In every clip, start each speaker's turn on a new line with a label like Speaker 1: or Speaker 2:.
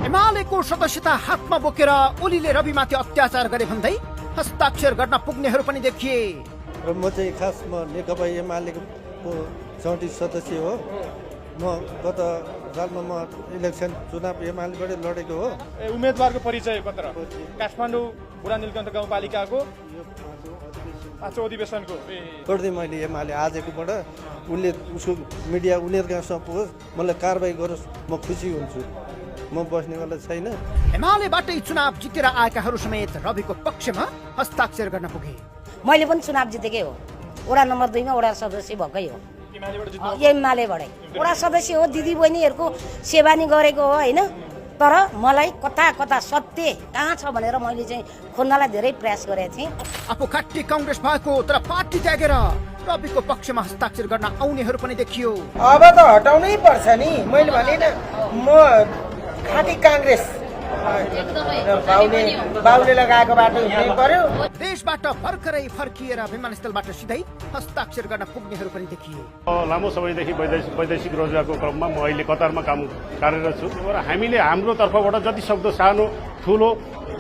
Speaker 1: एमालेको सदस्यता हातमा बोकेर ओलीले रविमाथि अत्याचार गरे भन्दै हस्ताक्षर गर्न पुग्नेहरू पनि देखिए।
Speaker 2: र म चाहिँ खास नेकपा एमालेको 34 सदस्य हो। म गत सालमा म इलेक्सन चुनाव एमालेबाट लडेको हो।
Speaker 3: उम्मेदवारको परिचय पत्र काठमाडौँ बुढा नीलकण्ठ गाउँपालिकाको 5औं अधिवेशनको
Speaker 2: गर्दै मैले एमाले आजकोबाट उनले उसको मिडिया उनीहरूसँग पुगोस्, मलाई कारबाही गरोस्, म खुसी हुन्छु। म बस्नेवाला छैन।
Speaker 1: एमालेबाटै चुनाव जितेर आएकाहरू समेत रविको पक्षमा हस्ताक्षर गर्न पुगे।
Speaker 4: मैले पनि चुनाव जितेकै हो। वडा नम्बर 2 मा वडा सदस्य भएकै हो। एमालेबाटै वडा सदस्य हो। दिदी बहिनीहरूको सेवा नि गरेको हो हैन। तर मलाई कता कता सत्य कहाँ छ भनेर मैले चाहिँ खोज्नलाई धेरै प्रयास गरेको थिएँ।
Speaker 1: आफू खाटी कांग्रेस भएको तर पार्टी त्यागेर रविको पक्षमा हस्ताक्षर गर्न आउनेहरू पनि देखियो।
Speaker 5: अब त हटाउनै पर्छ नि। मैले भने म खाटी कांग्रेस बाउले लगाएको बाटो हिँड्नु पर्यो।
Speaker 1: देशबाट भर्खरै फर्किएर विमानस्थलबाट सिधै हस्ताक्षर गर्न पुग्नेहरू पनि देखिए।
Speaker 6: लामो समयदेखि वैदेशिक रोजगारको क्रममा म अहिले कतारमा कार्यरत छु र हामीले हाम्रो तर्फबाट जति सक्दो सानो ठुलो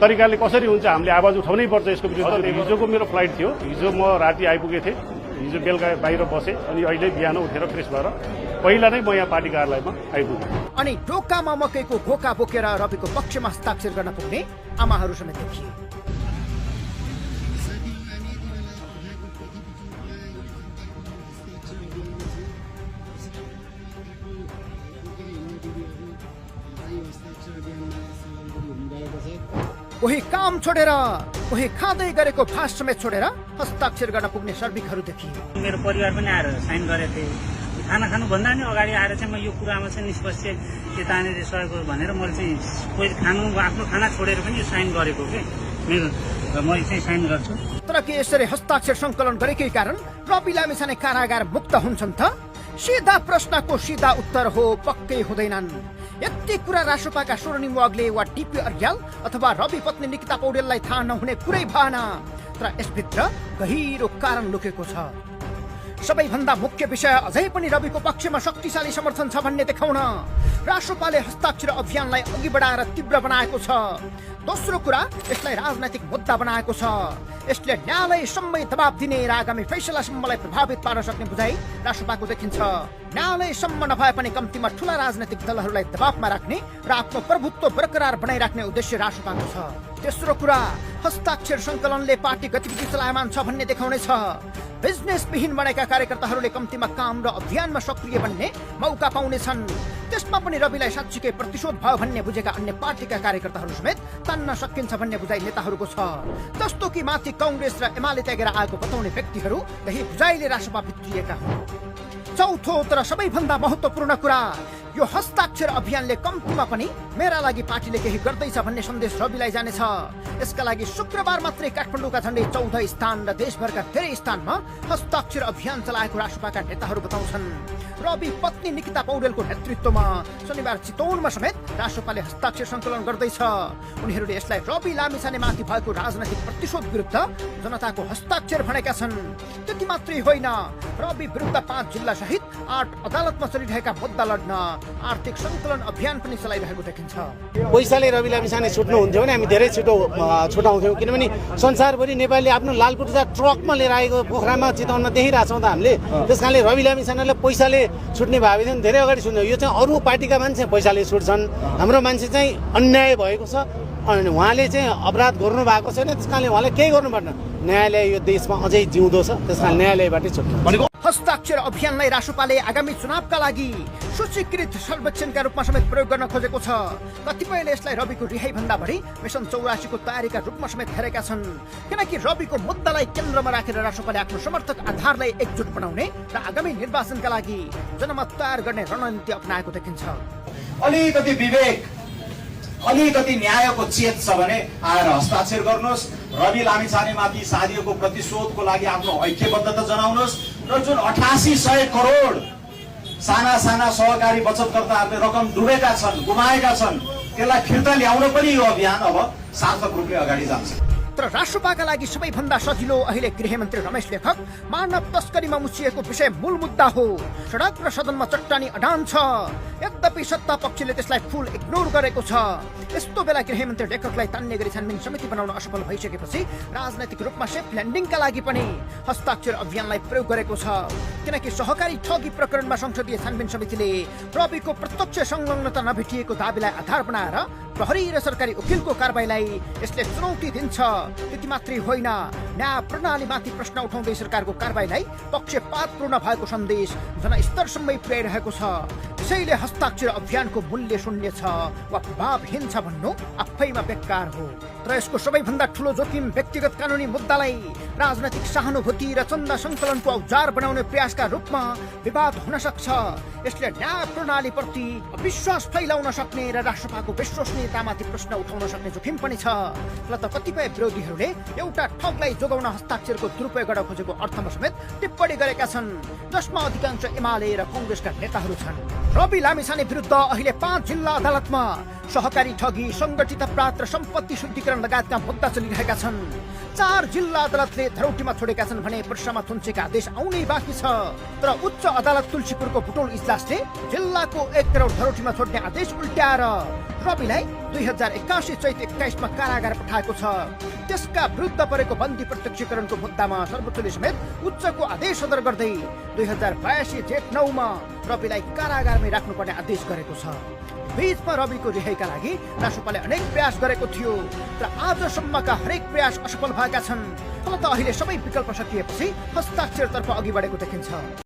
Speaker 6: तरिकाले कसरी हुन्छ हामीले आवाज उठाउनै पर्छ यसको विरुद्ध। हिजोको मेरो फ्लाइट थियो। हिजो म राति आइपुगेको थिएँ। हिजो बेलुका बाहिर बसेँ अनि अहिले बिहान उठेर फ्रेस भएर पहिला नै म यहाँ पार्टी कार्यालयमा आइपुगेँ।
Speaker 1: अनि ढोकामा मकैको घोका बोकेर रविको पक्षमा हस्ताक्षर गर्न पुग्ने आमाहरू समेत देखिए। कोही काम छोडेर कोही खाँदै गरेको भात समेत छोडेर हस्ताक्षर गर्न पुग्ने श्रमिकहरू देखिए।
Speaker 7: मेरो परिवार पनि आएर साइन गरेको थिएँ। खाना खानुभन्दा नि अगाडि आएर चाहिँ म यो कुरामा चाहिँ निष्पक्ष यतानेर सहयोग भनेर मैले चाहिँ कोही खानु आफ्नो खाना छोडेर पनि यो साइन गरेको के मेरो मैले चाहिँ साइन गर्छु।
Speaker 1: तर के यसरी हस्ताक्षर संकलन गरेकै कारण रवि लामिछाने कारागार मुक्त हुन्छन् त? सीधा प्रश्नको सीधा उत्तर हो, पक्कै हुँदैनन्। यति कुरा राष्ट्रपाका स्वर्णिम वाग्ले वा डिपी अर्याल अथवा रवि पत्नी निकिता पौडेललाई थाहा नहुने कुरै भएन। तर यसभित्र गहिरो कारण लुकेको छ। सबैभन्दा मुख्य विषय अझै पनि रविको पक्षमा शक्तिशाली समर्थन छ भन्ने देखाउन राष्ट्रपाले हस्ताक्षर अभियानलाई अघि बढाएर तीव्र बनाएको छ। दोस्रो कुरा, यसलाई राजनैतिक मुद्दा बनाएको छ। यसले न्यायालयसम्मै दबाब दिने र आगामी फैसलासम्मलाई प्रभावित पार्न सक्ने बुझाइ राष्ट्रपाको देखिन्छ। न्यायालयसम्म नभए पनि कम्तीमा ठूला राजनैतिक दलहरूलाई दबावमा राख्ने र आफ्नो प्रभुत्व बरकरार बनाइराख्ने उद्देश्य राष्ट्रपाको छ। तेस्रो कुरा, हस्ताक्षर संकलनले पार्टी गतिविधि चलायमान छ भन्ने देखाउनेछ। बिजनेस विहीन बनेका कार्यकर्ताहरूले कम्तीमा काम र अभियानमा सक्रिय बन्ने मौका पाउनेछन्। त्यसमा पनि रविलाई साँच्चीकै प्रतिशोध भयो भन्ने बुझेका अन्य पार्टीका कार्यकर्ताहरू समेत तान्न सकिन्छ भन्ने बुझाइ नेताहरूको छ। जस्तो कि माथि कांग्रेस र एमाले त्यागेर आएको बताउने व्यक्तिहरू यही बुझाइले राष्ट्रपा भित्रिएका हुन्। चौथो तर सबैभन्दा महत्त्वपूर्ण कुरा, यो हस्ताक्षर अभियानले कम्तीमा पनि मेरा लागि पार्टीले केही गर्दैछ भन्ने सन्देश रविलाई जानेछ। यसका लागि शुक्रबार मात्रै काठमाडौँका झण्डै 14 स्थान र देशभरका धेरै स्थानमा हस्ताक्षर अभियान चलाएको राष्ट्रपाका नेताहरू बताउँछन्। रवि पत्नी निकिता पौडेलको नेतृत्वमा शनिबार चितवनमा समेत राष्ट्रपाले हस्ताक्षर संकलन गर्दैछ। उनीहरूले यसलाई रवि लामिछानेमाथि भएको राजनैतिक प्रतिशोध विरुद्ध जनताको हस्ताक्षर भनेका छन्। त्यति मात्रै होइन, रवि विरुद्ध 5 जिल्ला सहित 8 अदालतमा चलिरहेका मुद्दा लड्न आर्थिक संकलन अभियान पनि चलाइरहेको देखिन्छ।
Speaker 8: पैसाले रवि लामिछाने छुट्नु हुन्थ्यो भने हामी धेरै छिटो छुटाउँथ्यौँ। किनभने संसारभरि नेपालीले आफ्नो लालकुर्ता ट्रकमा लिएर आएको पोखरामा चितवनमा देखिरहेको छौँ त हामीले। त्यस कारणले रवि लामिछानेलाई पैसाले छुट्ने भए भने धेरै अगाडि छुट्यो। यो चाहिँ अरू पार्टीका मान्छे पैसाले छुट्छन्, हाम्रो मान्छे चाहिँ अन्याय भएको छ अनि उहाँले चाहिँ अपराध गर्नु भएको छैन। त्यस कारणले उहाँले केही गर्नु पर्दैन। न्यायालय यो देशमा अझै जिउँदो छ, त्यस कारण न्यायालयबाटै छुट्नु।
Speaker 1: हस्ताक्षर अभियानलाई राष्ट्रपाले आगामी चुनावका लागि सूचीकृत सर्वेक्षणका रूपमा समेत प्रयोग गर्न खोजेको छ। कतिपयले यसलाई रविको रिहाई भन्दा बढी मिशन 84 को तयारीका रूपमा समेत हेरेका छन्। किनकि रविको मुद्दालाई केन्द्रमा राखेर राष्ट्रपाले आफ्नो समर्थक आधारलाई एकजुट बनाउने र आगामी निर्वाचनका लागि जनमत तयार गर्ने रणनीति अपनाएको देखिन्छ।
Speaker 9: अलिकति विवेक, अलिकति न्यायको चेत छ भने आएर हस्ताक्षर गर्नुहोस्। रवि लामिछानेमाथि साधिएको प्रतिशोधको लागि आफ्नो ऐक्यबद्धता जनाउनुहोस् र जुन 8800 करोड साना साना सहकारी बचतकर्ताहरूले रकम डुबेका छन्, गुमाएका छन्, त्यसलाई फिर्ता ल्याउन पनि यो अभियान अब सार्थक रूपले अगाडि जान्छ।
Speaker 1: तर राष्ट्रपाका लागि सबैभन्दा सजिलो अहिले गृहमन्त्री रमेश लेखक मानव तस्करीमा मुछिएको विषय मूल मुद्दा हो। सडक र सदनमा चट्टानी अडान छ, यद्यपि सत्ता पक्षले त्यसलाई फुल इग्नोर गरेको छ। यस्तो बेला गृहमन्त्री लेखकलाई तान्ने गरी छानबिन समिति बनाउन असफल भइसकेपछि राजनैतिक रूपमा सेफ ल्यान्डिङका लागि पनि हस्ताक्षर अभियानलाई प्रयोग गरेको छ। किनकि सहकारी ठगी प्रकरणमा संसदीय छानबिन समितिले रविको प्रत्यक्ष संलग्नता नभेटिएको दाबीलाई आधार बनाएर प्रहरी र सरकारी वकिलको कारबाहीलाई यसले चुनौती दिन्छ। त्यति मात्रै होइन, न्याय प्रणालीमाथि प्रश्न उठाउँदै सरकारको कारबाहीलाई पक्षपातपूर्ण भएको सन्देश जनस्तरसम्मै पुर्याइरहेको छ। त्यसैले हस्ताक्षर अभियानको मूल्य शून्य छ वा प्रभावहीन छ भन्नु आफैमा बेकार हो। तर यसको सबैभन्दा ठूलो जोखिम व्यक्तिगत कानुनी मुद्दालाई राजनैतिक सहानुभूति र चन्दा सङ्कलनको औजार बनाउने प्रयासका रूपमा विवाद हुन सक्छ। यसले न्याय प्रणालीप्रति अविश्वास फैलाउन सक्ने र राष्ट्रपाको विश्वसनीयतामाथि प्रश्न उठाउन सक्ने जोखिम पनि छ। त कतिपय विरोधीहरूले एउटा ठगलाई जोगाउन हस्ताक्षरको दुरुपयोग गर्न खोजेको अर्थमा समेत टिप्पणी गरेका छन्, जसमा अधिकांश एमाले र कङ्ग्रेसका नेताहरू छन्। रवि लामिछाने विरुद्ध अहिले 5 जिल्ला अदालतमा सहकारी ठगी, संगठित अपराध र सम्पत्ति शुद्धिकरण लगायतका मुद्दा चलिरहेका छन्। 4 जिल्ला अदालतले धरौटीमा छोडेका छन् भने पर्सामा थुन्सेका आदेश आउनै बाँकी छ। तर उच्च अदालत तुलसीपुरको बुटोल इजलासले जिल्लाको 1 करोड धरौटीमा छोड्ने आदेश उल्ट्याएर रविलाई 2081 चैत 21 मा कारागार पठाएको छ। त्यसका विरुद्ध परेको बन्दी प्रत्यक्षीकरणको मुद्दामा सर्वोच्चले समेत उच्चको आदेश सदर गर्दै 2082 जेठ 9 मा रविलाई कारागारमै राख्नुपर्ने आदेश गरेको छ। बीचमा रविको रिहाइका लागि राष्ट्रपालले अनेक प्रयास गरेको थियो, तर आजसम्मका हरेक प्रयास असफल भएका छन्। फलत अहिले सबै विकल्प सकिएपछि हस्ताक्षरतर्फ अघि बढेको देखिन्छ।